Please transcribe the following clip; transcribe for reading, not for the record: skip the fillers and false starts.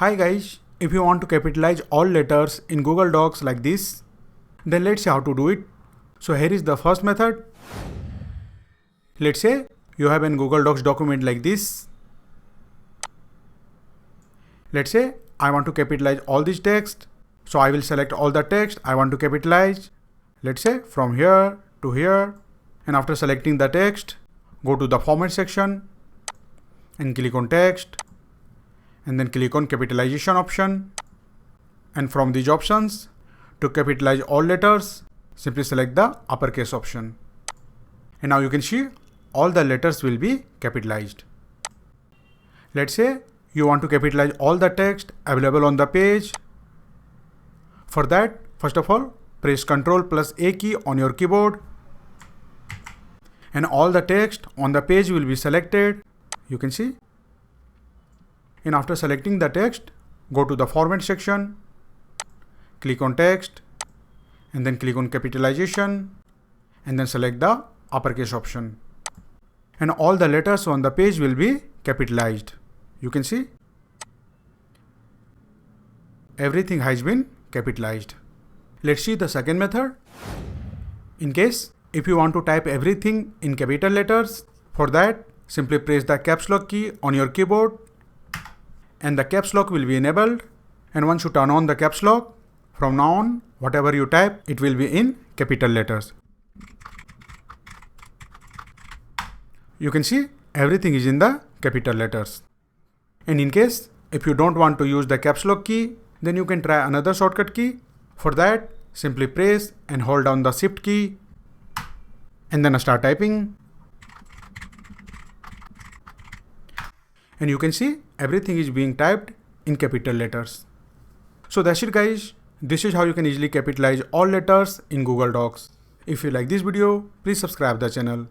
Hi guys, if you want to capitalize all letters in Google Docs like this, then let's see how to do it. So here is the first method. Let's say you have a Google Docs document like this. Let's say I want to capitalize all this text. So I will select all the text I want to capitalize. Let's say from here to here. And after selecting the text, go to the format section and click on text. And then click on capitalization option. And from these options, to capitalize all letters, simply select the uppercase option. And now you can see all the letters will be capitalized. Let's say you want to capitalize all the text available on the page. For that, first of all, press Ctrl+A key on your keyboard. And all the text on the page will be selected. You can see. And after selecting the text, go to the format section, click on text, and then click on capitalization, and then select the uppercase option. And all the letters on the page will be capitalized. You can see everything has been capitalized. Let's see the second method. In case if you want to type everything in capital letters, for that simply press the caps lock key on your keyboard and the caps lock will be enabled. And once you turn on the caps lock, from now on whatever you type, it will be in capital letters. You can see everything is in the capital letters. And in case if you don't want to use the caps lock key, then you can try another shortcut key. For that, simply press and hold down the shift key and then start typing. And you can see everything is being typed in capital letters. So that's it guys. This is how you can easily capitalize all letters in Google Docs. If you like this video, please subscribe the channel.